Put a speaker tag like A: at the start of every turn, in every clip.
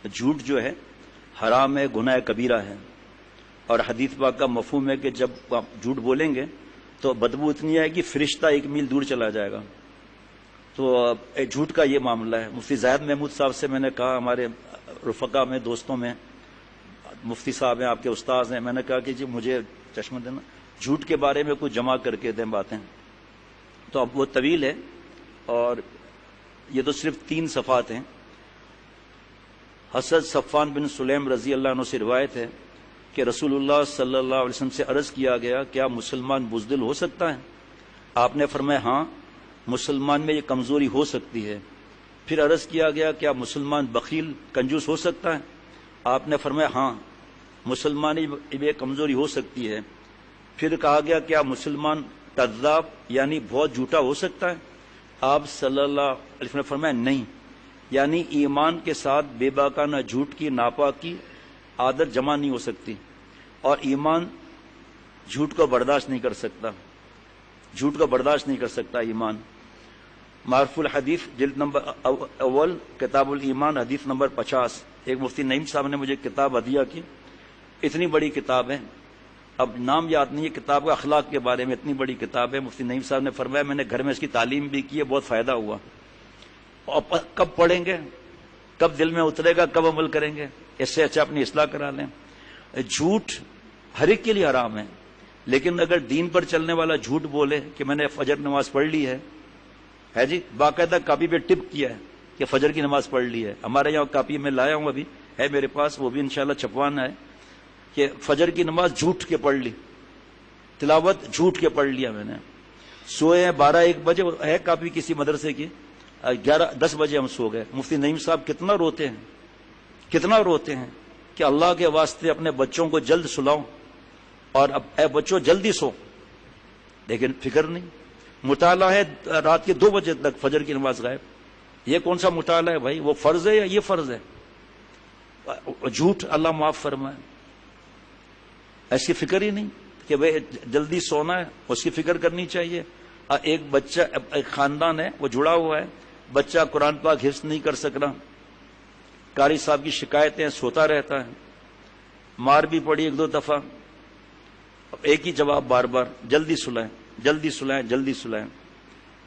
A: جھوٹ جو ہے حرام ہے، گناہ کبیرہ ہے، اور حدیث پاک کا مفہوم ہے کہ جب آپ جھوٹ بولیں گے تو بدبو اتنی آئے گی فرشتہ 1 میل دور چلا جائے گا. تو جھوٹ کا یہ معاملہ ہے. مفتی زاہد محمود صاحب سے میں نے کہا، ہمارے رفقا میں، دوستوں میں مفتی صاحب ہیں، آپ کے استاذ ہیں، میں نے کہا کہ جی مجھے چشمہ دینا، جھوٹ کے بارے میں کچھ جمع کر کے دیں باتیں. تو اب وہ طویل ہے اور یہ تو صرف 3 صفحات ہیں. حضرت صفوان بن سلیم رضی اللہ عنہ سے روایت ہے کہ رسول اللہ صلی اللہ علیہ وسلم سے عرض کیا گیا، کیا مسلمان بزدل ہو سکتا ہے؟ آپ نے فرمایا ہاں، مسلمان میں یہ کمزوری ہو سکتی ہے. پھر عرض کیا گیا، کیا مسلمان بخیل کنجوس ہو سکتا ہے؟ آپ نے فرمایا ہاں، مسلمان میں یہ کمزوری ہو سکتی ہے. پھر کہا گیا، کیا مسلمان کذاب یعنی بہت جھوٹا ہو سکتا ہے؟ آپ صلی اللہ علیہ وسلم نے فرمایا نہیں، یعنی ایمان کے ساتھ بے باکانہ جھوٹ کی ناپاکی عادت جمع نہیں ہو سکتی، اور ایمان جھوٹ کو برداشت نہیں کر سکتا، جھوٹ کو برداشت نہیں کر سکتا ایمان. معرف الحدیث جلد نمبر اول کتاب الایمان حدیث نمبر 50. ایک مفتی نعیم صاحب نے مجھے کتاب ہدیہ کی، اتنی بڑی کتاب ہے، اب نام یاد نہیں ہے کتاب کا، اخلاق کے بارے میں اتنی بڑی کتاب ہے. مفتی نعیم صاحب نے فرمایا میں نے گھر میں اس کی تعلیم بھی کی ہے، بہت فائدہ ہوا. اور کب پڑھیں گے، کب دل میں اترے گا، کب عمل کریں گے؟ اس سے اچھا اپنی اصلاح کرا لیں. جھوٹ ہر ایک کے لیے حرام ہے، لیکن اگر دین پر چلنے والا جھوٹ بولے کہ میں نے فجر نماز پڑھ لی ہے جی، باقاعدہ کاپی پہ ٹپ کیا ہے کہ فجر کی نماز پڑھ لی ہے. ہمارے یہاں کاپی میں لایا ہوں، ابھی ہے میرے پاس، وہ بھی انشاءاللہ چھپوانا ہے کہ فجر کی نماز جھوٹ کے پڑھ لی، تلاوت جھوٹ کے پڑھ لیا میں نے. سوئے ہیں 12-1 بجے، ہے کاپی کسی مدرسے کی، 11-10 بجے ہم سو گئے. مفتی نعیم صاحب کتنا روتے ہیں، کتنا روتے ہیں کہ اللہ کے واسطے اپنے بچوں کو جلد سلاؤ، اور اب اے بچوں جلدی سو، لیکن فکر نہیں. مطالعہ ہے رات کے 2 بجے تک، فجر کی نماز غائب. یہ کون سا مطالعہ ہے بھائی؟ وہ فرض ہے یا یہ فرض ہے؟ جھوٹ اللہ معاف فرمائے. ایسی فکر ہی نہیں کہ بھائی جلدی سونا ہے، اس کی فکر کرنی چاہیے. ایک بچہ، ایک خاندان ہے وہ جڑا ہوا ہے، بچہ قرآن پاک حفظ نہیں کر سک رہا، قاری صاحب کی شکایتیں، سوتا رہتا ہے، مار بھی پڑی 1-2 دفعہ، ایک ہی جواب بار بار، جلدی سلائیں، جلدی سلائیں، جلدی سلائیں.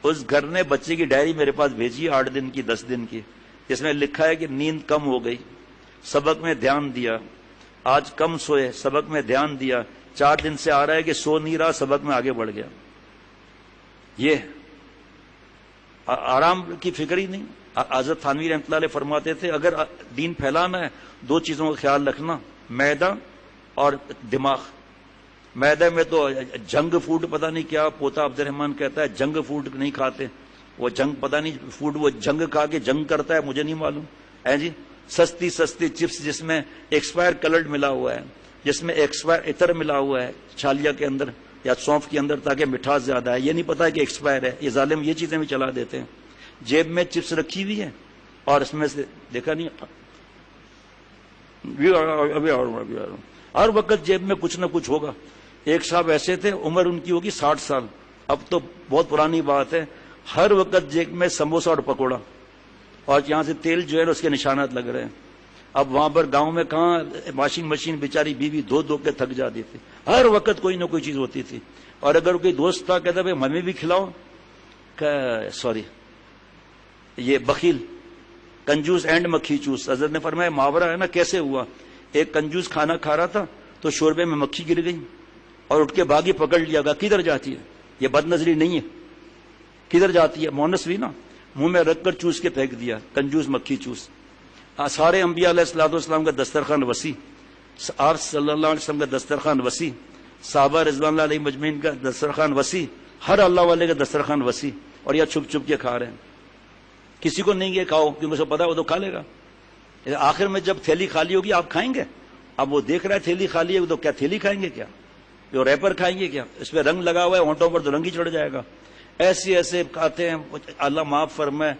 A: اس گھر نے بچے کی ڈائری میرے پاس بھیجی 8 دن کی 10 دن کی، جس میں لکھا ہے کہ نیند کم ہو گئی، سبق میں دھیان دیا، آج کم سوئے، سبق میں دھیان دیا، 4 دن سے آ رہا ہے کہ سو نہیں رہا، سبق میں آگے بڑھ گیا. یہ آرام کی فکر ہی نہیں. حضرت تھانوی رحمۃ اللہ علیہ فرماتے تھے اگر دین پھیلانا ہے 2 چیزوں کا خیال رکھنا، معدہ اور دماغ. معدے میں تو جنگ فوڈ پتہ نہیں کیا، پوتا عبد الرحمان کہتا ہے جنگ فوڈ نہیں کھاتے، وہ جنگ پتہ نہیں فوڈ، وہ جنگ کھا کے جنگ کرتا ہے، مجھے نہیں معلوم ہے جی. سستی سستی چپس جس میں ایکسپائر کلرڈ ملا ہوا ہے، جس میں ایکسپائر عطر ملا ہوا ہے چھالیا کے اندر یا سونف کے اندر تاکہ مٹھاس زیادہ ہے، یہ نہیں پتا کہ ایکسپائر ہے. یہ ظالم یہ چیزیں بھی چلا دیتے ہیں. جیب میں چپس رکھی ہوئی ہے اور اس میں سے دیکھا نہیں، ابھی ہر وقت جیب میں کچھ نہ کچھ ہوگا. ایک صاحب ایسے تھے، عمر ان کی ہوگی 60 سال، اب تو بہت پرانی بات ہے، ہر وقت جیب میں سموسہ اور پکوڑا، اور یہاں سے تیل جو ہے اس کے نشانات لگ رہے ہیں. اب وہاں پر گاؤں میں کہاں واشنگ مشین، بیچاری بیوی دھو کے تھک جاتی تھی، ہر وقت کوئی نہ کوئی چیز ہوتی تھی. اور اگر کوئی دوست تھا کہتا بھائی ہمیں بھی کھلاؤ، سوری، یہ بخیل، کنجوس اینڈ مکھی چوس. حضرت نے فرمایا محاورہ ہے نا، کیسے ہوا؟ ایک کنجوس کھانا کھا رہا تھا تو شوربے میں مکھی گر گئی اور اٹھ کے بھاگی، پکڑ لیا گا. کدھر جاتی ہے؟ یہ بد نظری نہیں ہے، کدھر جاتی ہے؟ مونس بھی نا، منہ میں رکھ کر چوس کے پھینک دیا، کنجوس مکھی چوس. سارے انبیاء علیہ الصلوۃ والسلام کا دسترخوان وسیع، آپ صلی اللہ علیہ وسلم کا دسترخوان وسیع، صحابہ رضوان اللہ علیہ مجمعین کا دسترخوان وسیع، ہر اللہ والے کا دسترخوان وسیع، اور یہ چھپ چھپ کے کھا رہے ہیں. کسی کو نہیں یہ کھاؤ کیونکہ اسے پتا ہے وہ تو کھا لے گا. آخر میں جب تھیلی خالی ہوگی آپ کھائیں گے. اب وہ دیکھ رہا ہے تھیلی خالی ہے تو کیا تھیلی کھائیں گے؟ کیا جو ریپر کھائیں گے؟ کیا اس پہ رنگ لگا ہوا ہے ہونٹوں پر تو رنگ ہی چڑھ جائے گا. ایسے کھاتے ہیں. اللہ معاف فرمائے.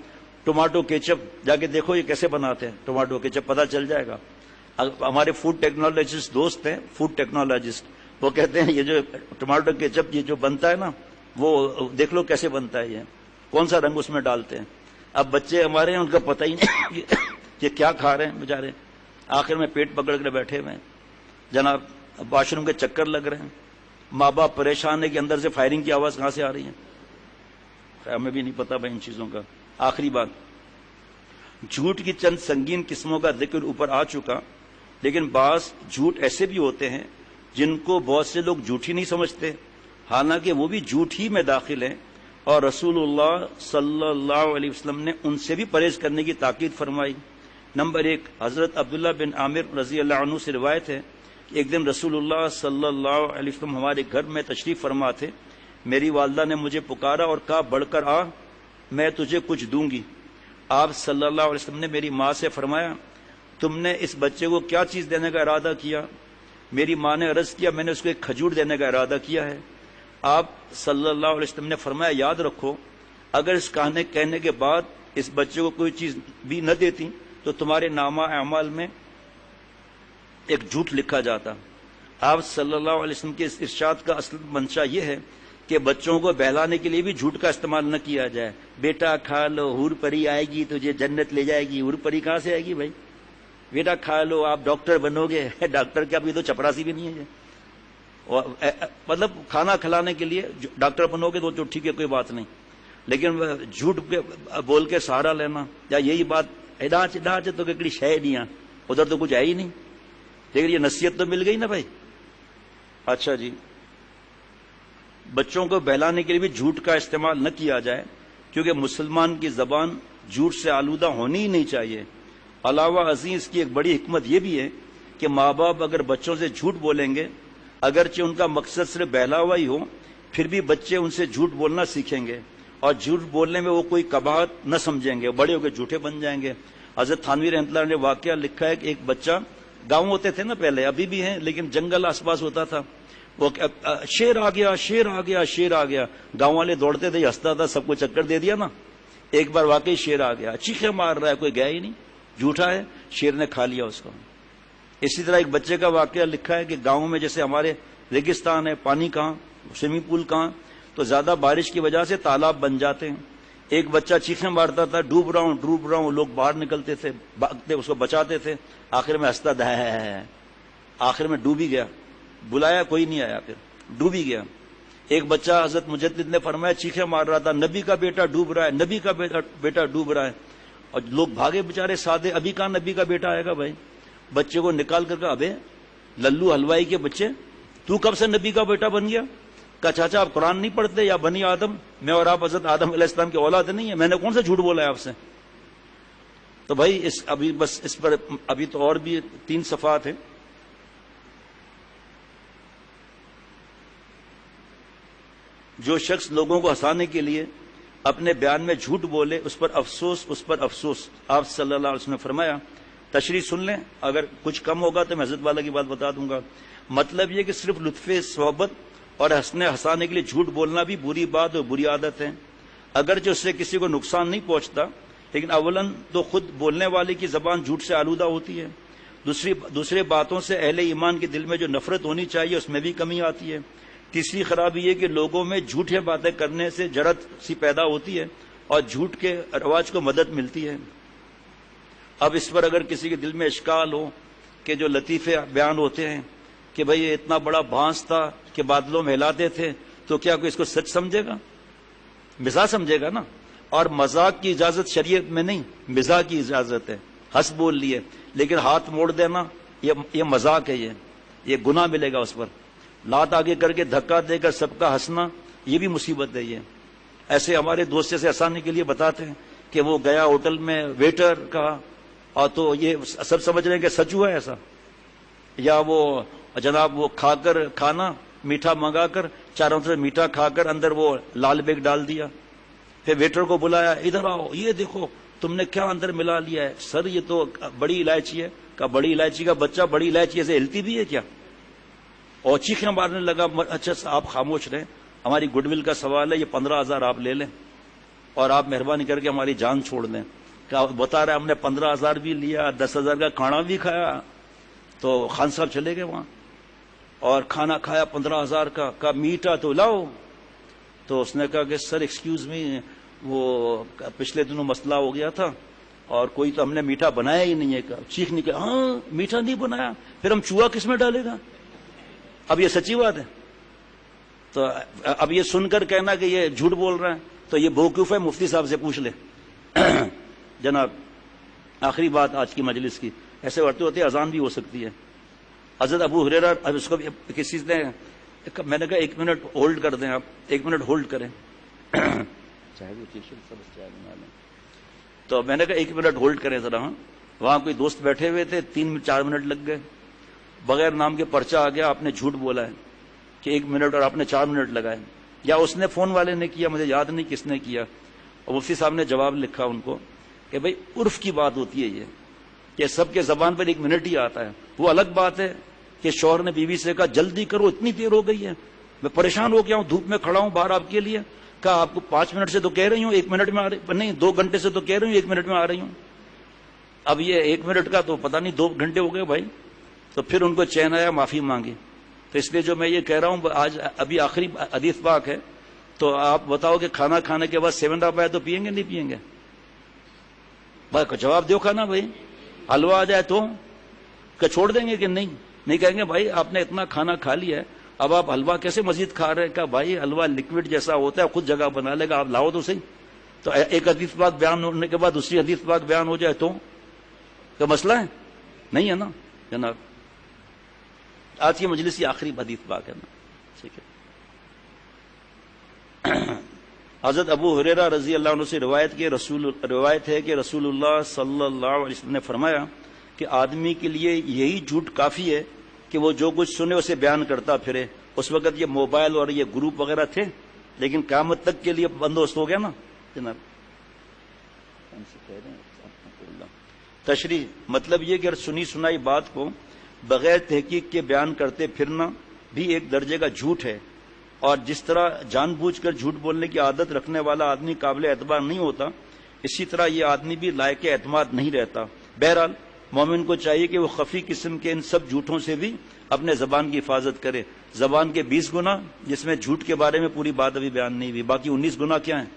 A: ٹماٹو کیچپ جا کے دیکھو یہ کیسے بناتے ہیں، ٹماٹو کیچپ پتہ چل جائے گا. ہمارے فوڈ ٹیکنالوجسٹ دوست ہیں، فوڈ ٹیکنالوجسٹ، وہ کہتے ہیں یہ جو ٹماٹو کیچپ یہ جو بنتا ہے نا، وہ دیکھ لو کیسے بنتا ہے، یہ کون سا رنگ اس میں ڈالتے ہیں. اب بچے ہمارے ہیں ان کا پتہ ہی نہیں کہ کیا کھا رہے ہیں بیچارے. آخر میں پیٹ پکڑ کر بیٹھے ہوئے ہیں جناب، واش روم کے چکر لگ رہے ہیں، ماں باپ پریشان ہے کہ اندر سے فائرنگ کی آواز کہاں سے آ رہی ہے، ہمیں بھی نہیں پتا بھائی ان چیزوں کا۔ آخری بات، جھوٹ کی چند سنگین قسموں کا ذکر اوپر آ چکا، لیکن بعض جھوٹ ایسے بھی ہوتے ہیں جن کو بہت سے لوگ جھوٹ ہی نہیں سمجھتے، حالانکہ وہ بھی جھوٹ ہی میں داخل ہیں، اور رسول اللہ صلی اللہ علیہ وسلم نے ان سے بھی پرہیز کرنے کی تاکید فرمائی۔ نمبر 1، حضرت عبداللہ بن عامر رضی اللہ عنہ سے روایت ہے کہ ایک دن رسول اللہ صلی اللہ علیہ وسلم ہمارے گھر میں تشریف فرما تھے، میری والدہ نے مجھے پکارا اور کہا بڑھ کر آ، میں تجھے کچھ دوں گی۔ آپ صلی اللہ علیہ وسلم نے میری ماں سے فرمایا تم نے اس بچے کو کیا چیز دینے کا ارادہ کیا؟ میری ماں نے عرض کیا میں نے اس کو ایک کھجور دینے کا ارادہ کیا ہے۔ آپ صلی اللہ علیہ وسلم نے فرمایا یاد رکھو اگر اس کہنے کے بعد اس بچے کو کوئی چیز بھی نہ دیتی تو تمہارے نامہ اعمال میں ایک جھوٹ لکھا جاتا۔ آپ صلی اللہ علیہ وسلم کے اس ارشاد کا اصل منشا یہ ہے کہ بچوں کو بہلانے کے لیے بھی جھوٹ کا استعمال نہ کیا جائے۔ بیٹا کھا لو، حور پری آئے گی تجھے جنت لے جائے گی۔ حور پری کہاں سے آئے گی بھائی؟ بیٹا کھا لو آپ ڈاکٹر بنو گے۔ ڈاکٹر کیا ابھی تو چپراسی بھی نہیں ہے یہ، مطلب کھانا کھلانے کے لیے ڈاکٹر بنو گے تو ٹھیک ہے کوئی بات نہیں، لیکن جھوٹ بول کے سہارا لینا یا یہی بات ڈانچ تو ککڑی شے نہیں ہے، ادھر تو کچھ ہے ہی نہیں، لیکن یہ نصیحت تو مل گئی نا بھائی۔ اچھا جی، بچوں کو بہلانے کے لیے بھی جھوٹ کا استعمال نہ کیا جائے کیونکہ مسلمان کی زبان جھوٹ سے آلودہ ہونی ہی نہیں چاہیے۔ علاوہ ازیں اس کی ایک بڑی حکمت یہ بھی ہے کہ ماں باپ اگر بچوں سے جھوٹ بولیں گے، اگرچہ ان کا مقصد صرف بہلاوا ہی ہو، پھر بھی بچے ان سے جھوٹ بولنا سیکھیں گے اور جھوٹ بولنے میں وہ کوئی قباحت نہ سمجھیں گے، بڑے ہو کے جھوٹے بن جائیں گے۔ حضرت تھانوی رحمۃ اللہ نے واقعہ لکھا ہے کہ ایک بچہ، گاؤں ہوتے تھے نا پہلے، ابھی بھی ہیں لیکن جنگل آس پاس ہوتا تھا، وہ شیر آ گیا شیر آ گیا شیر آ گیا، گاؤں والے دوڑتے تھے، ہنستا تھا، سب کو چکر دے دیا نا۔ ایک بار واقعی شیر آ گیا، چیخے مار رہا ہے، کوئی گیا ہی نہیں، جھوٹا ہے، شیر نے کھا لیا اس کو۔ اسی طرح ایک بچے کا واقعہ لکھا ہے کہ گاؤں میں جیسے ہمارے ریگستان ہے، پانی کہاں، سوئمنگ پول کہاں، تو زیادہ بارش کی وجہ سے تالاب بن جاتے ہیں۔ ایک بچہ چیخیں مارتا تھا ڈوب رہا ہوں، لوگ باہر نکلتے تھے، بھاگتے اس کو بچاتے تھے، آخر میں ہنستا تھا، آخر میں ڈوب ہی گیا، بلایا کوئی نہیں آیا، پھر ڈوب ہی گیا۔ ایک بچہ حضرت مجدد نے فرمایا چیخیں مار رہا تھا نبی کا بیٹا ڈوب رہا ہے، نبی کا بیٹا ڈوب رہا ہے، اور لوگ بھاگے بےچارے سادے، ابھی کہاں نبی کا بیٹا آئے گا بھائی؟ بچے کو نکال کر کہا ابے للو حلوائی کے بچے تو کب سے نبی کا بیٹا بن گیا؟ کہا چاچا آپ قرآن نہیں پڑھتے یا بنی آدم، میں اور آپ حضرت آدم علیہ السلام کی اولاد نہیں ہے، میں نے کون سا جھوٹ بولا ہے آپ سے؟ تو بھائی ابھی بس اس پر ابھی تو اور بھی 3 صفحات ہیں۔ جو شخص لوگوں کو ہنسانے کے لیے اپنے بیان میں جھوٹ بولے اس پر افسوس، اس پر افسوس۔ آپ صلی اللہ علیہ وسلم نے فرمایا، تشریح سن لیں، اگر کچھ کم ہوگا تو میں حضرت والا کی بات بتا دوں گا۔ مطلب یہ کہ صرف لطف صحبت اور ہنسانے کے لیے جھوٹ بولنا بھی بری بات اور بری عادت ہے، اگرچہ اس سے کسی کو نقصان نہیں پہنچتا، لیکن اولاً تو خود بولنے والے کی زبان جھوٹ سے آلودہ ہوتی ہے، دوسرے باتوں سے اہل ایمان کے دل میں جو نفرت ہونی چاہیے اس میں بھی کمی آتی ہے۔ تیسری خرابی یہ کہ لوگوں میں جھوٹیں باتیں کرنے سے جرات سی پیدا ہوتی ہے اور جھوٹ کے رواج کو مدد ملتی ہے۔ اب اس پر اگر کسی کے دل میں اشکال ہو کہ جو لطیفے بیان ہوتے ہیں کہ بھئی یہ اتنا بڑا بھانس تھا کہ بادلوں میں ہلاتے تھے، تو کیا کوئی اس کو سچ سمجھے گا؟ مزاح سمجھے گا نا۔ اور مذاق کی اجازت شریعت میں نہیں، مزاح کی اجازت ہے، ہنس بول لیے، لیکن ہاتھ موڑ دینا یہ مذاق ہے، یہ گناہ ملے گا اس پر۔ لات آگے کر کے دھکا دے کر سب کا ہنسنا یہ بھی مصیبت ہے۔ یہ ایسے ہمارے دوست سے ہنسانے کے لیے بتاتے ہیں کہ وہ گیا ہوٹل میں ویٹر کا، اور تو یہ سب سمجھ رہے ہیں کہ سچ ہوا ہے ایسا، یا وہ جناب وہ کھا کر کھانا میٹھا منگا کر چاروں طرف میٹھا کھا کر اندر وہ لال بیگ ڈال دیا، پھر ویٹر کو بلایا ادھر آؤ یہ دیکھو تم نے کیا اندر ملا لیا ہے؟ سر یہ تو بڑی الائچی ہے۔ کہا بڑی الائچی کا بچہ بڑی الائچی ایسے ہلتی بھی ہے کیا؟ اور چیخیں مارنے لگا۔ اچھا آپ خاموش رہیں، ہماری گڈ ول کا سوال ہے، یہ 15,000 آپ لے لیں اور آپ مہربانی کر کے ہماری جان چھوڑ دیں۔ کیا بتا رہا ہے ہم نے 15,000 بھی لیا، 10,000 کا کھانا بھی کھایا۔ تو خان صاحب چلے گئے وہاں اور کھانا کھایا 15,000 کا۔ کہا میٹھا تو لاؤ۔ تو اس نے کہا کہ سر ایکسکیوز می، وہ پچھلے دنوں مسئلہ ہو گیا تھا اور کوئی تو ہم نے میٹھا بنایا ہی نہیں ہے، چیخ نکلا ہاں میٹھا نہیں بنایا، پھر ہم چوہا کس میں ڈالے گا؟ اب یہ سچی بات ہے؟ تو اب یہ سن کر کہنا کہ یہ جھوٹ بول رہا ہے تو یہ بیوقوف ہے، مفتی صاحب سے پوچھ لے۔ جناب آخری بات آج کی مجلس کی، ایسے ہوتے ہوتے اذان بھی ہو سکتی ہے۔ حضرت ابو ہریرہ، اب اس کو کسی نے، میں نے کہا 1 منٹ ہولڈ کر دیں، آپ 1 منٹ ہولڈ کریں، چاہے وہ چائے بنا لیں، تو میں نے کہا 1 منٹ ہولڈ کریں ذرا۔ ہاں وہاں کوئی دوست بیٹھے ہوئے تھے، 3-4 منٹ لگ گئے، بغیر نام کے پرچہ آ گیا، آپ نے جھوٹ بولا ہے کہ 1 منٹ اور آپ نے 4 منٹ لگائے، یا اس نے فون والے نے کیا، مجھے یاد نہیں کس نے کیا، اور مفتی صاحب نے جواب لکھا ان کو کہ بھائی عرف کی بات ہوتی ہے یہ کہ سب کے زبان پر 1 منٹ ہی آتا ہے۔ وہ الگ بات ہے کہ شوہر نے بیوی سے کہا جلدی کرو اتنی دیر ہو گئی ہے، میں پریشان ہو گیا ہوں، دھوپ میں کھڑا ہوں باہر آپ کے لیے، کہا آپ کو 5 منٹ سے تو کہہ رہی ہوں 1 منٹ میں آ رہی، نہیں 2 گھنٹے سے تو کہہ رہی ہوں 1 منٹ میں آ رہی ہوں، اب یہ 1 منٹ کا تو پتہ نہیں 2 گھنٹے ہو گئے بھائی۔ تو پھر ان کو چین آیا، معافی مانگی۔ تو اس لیے جو میں یہ کہہ رہا ہوں، آج ابھی آخری حدیث پاک ہے، تو آپ بتاؤ کہ کھانا کھانے کے بعد 7 اپ آئے تو پیئیں گے نہیں پیئیں گے؟ بھائی جواب دو کھانا، بھائی حلوہ آ جائے تو کہ چھوڑ دیں گے کہ نہیں؟ نہیں کہیں گے بھائی آپ نے اتنا کھانا کھا لیا ہے، اب آپ حلوہ کیسے مزید کھا رہے ہیں؟ کہ بھائی حلوہ لکوڈ جیسا ہوتا ہے، خود جگہ بنا لے گا، آپ لاؤ تو صحیح۔ تو ایک حدیث پاک بیان ہونے کے بعد دوسری حدیث پاک بیان ہو جائے تو کیا مسئلہ ہے؟ نہیں ہے نا جناب۔ آج کی مجلس کی آخری حدیث پاک ہے نا، ٹھیک ہے۔ حضرت ابو ہریرہ رضی اللہ عنہ سے روایت ہے کہ رسول اللہ صلی اللہ علیہ وسلم نے فرمایا کہ آدمی کے لیے یہی جھوٹ کافی ہے کہ وہ جو کچھ سنے اسے بیان کرتا پھرے۔ اس وقت یہ موبائل اور یہ گروپ وغیرہ تھے، لیکن قیامت تک کے لیے بندوبست ہو گیا نا جناب۔ تشریح مطلب یہ کہ اگر سنی سنائی بات کو بغیر تحقیق کے بیان کرتے پھرنا بھی ایک درجے کا جھوٹ ہے، اور جس طرح جان بوجھ کر جھوٹ بولنے کی عادت رکھنے والا آدمی قابل اعتبار نہیں ہوتا، اسی طرح یہ آدمی بھی لائق اعتماد نہیں رہتا۔ بہرحال مومن کو چاہیے کہ وہ خفی قسم کے ان سب جھوٹوں سے بھی اپنے زبان کی حفاظت کرے۔ زبان کے 20 گناہ، جس میں جھوٹ کے بارے میں پوری بات ابھی بیان نہیں ہوئی، باقی 19 گناہ کیا ہیں؟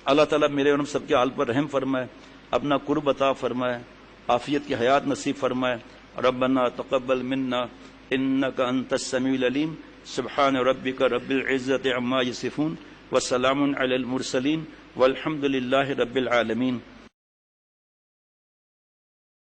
A: اللہ تعالیٰ میرے اور ہم سب کے حال پر رحم فرمائے، اپنا قرب عطا فرمائے، عافیت کی حیات نصیب فرمائے۔ ربنا تقبل منا انک انت السمیع العلیم، سبحان ربک رب العزت عما یصفون، وسلام علی المرسلین، والحمد للہ رب العالمین۔